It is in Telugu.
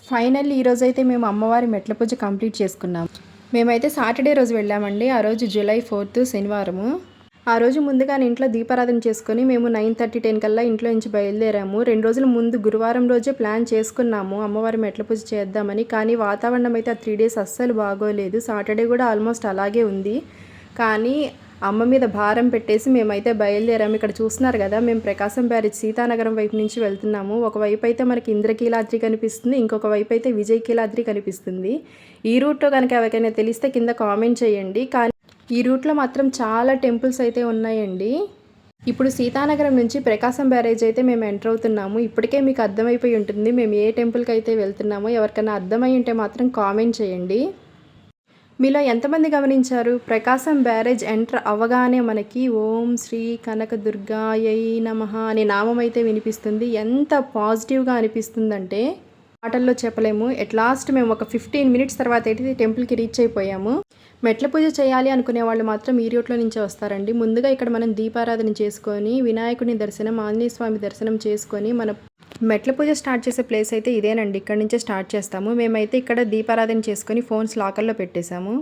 ఫైనల్లీ ఈరోజైతే మేము అమ్మవారి మెట్ల పూజ కంప్లీట్ చేసుకున్నాం. మేమైతే సాటర్డే రోజు వెళ్ళామండి. ఆ రోజు జూలై 4 శనివారము. ఆ రోజు ముందుగానే ఇంట్లో దీపారాధన చేసుకొని మేము 9:30, 10 కల్లా ఇంట్లో నుంచి బయలుదేరాము. 2 రోజుల ముందు గురువారం రోజే ప్లాన్ చేసుకున్నాము అమ్మవారి మెట్ల పూజ చేద్దామని. కానీ వాతావరణం అయితే ఆ 3 డేస్ అస్సలు బాగోలేదు. సాటర్డే కూడా ఆల్మోస్ట్ అలాగే ఉంది. కానీ అమ్మ మీద భారం పెట్టేసి మేమైతే బయలుదేరాము. ఇక్కడ చూస్తున్నారు కదా, మేము ప్రకాశం బ్యారేజ్ సీతానగరం వైపు నుంచి వెళ్తున్నాము. ఒకవైపు అయితే మనకి ఇంద్రకీలాద్రి కనిపిస్తుంది, ఇంకొక వైపు అయితే విజయకీలాద్రి కనిపిస్తుంది. ఈ రూట్లో కనుక ఎవరికైనా తెలిస్తే కింద కామెంట్ చేయండి. కానీ ఈ రూట్లో మాత్రం చాలా టెంపుల్స్ అయితే ఉన్నాయండి. ఇప్పుడు సీతానగరం నుంచి ప్రకాశం బ్యారేజ్ అయితే మేము ఎంటర్ అవుతున్నాము. ఇప్పటికే మీకు అర్థమైపోయి ఉంటుంది మేము ఏ టెంపుల్కి అయితే వెళ్తున్నామో. ఎవరికైనా అర్థమై ఉంటే మాత్రం కామెంట్ చేయండి. మీలో ఎంతమంది గమనించారు, ప్రకాశం బ్యారేజ్ ఎంటర్ అవ్వగానే మనకి ఓం శ్రీ కనకదుర్గాయై నమః అనే నామం అయితే వినిపిస్తుంది. ఎంత పాజిటివ్గా అనిపిస్తుందంటే మాటల్లో చెప్పలేము. ఎట్ లాస్ట్ మేము ఒక 15 మినిట్స్ తర్వాత అయితే టెంపుల్కి రీచ్ అయిపోయాము. మెట్ల పూజ చేయాలి అనుకునే వాళ్ళు మాత్రం ఈ రూట్లో నుంచే వస్తారండి. ముందుగా ఇక్కడ మనం దీపారాధన చేసుకొని వినాయకుని దర్శనం, ఆంజనేయ స్వామి దర్శనం చేసుకొని మన మెట్ల పూజ స్టార్ట్ చేసే ప్లేస్ అయితే ఇదేనండి. ఇక్కడ నుంచే స్టార్ట్ చేస్తాము. మేమైతే ఇక్కడ దీపారాధన చేసుకొని ఫోన్స్ లాకర్లో పెట్టేశాము.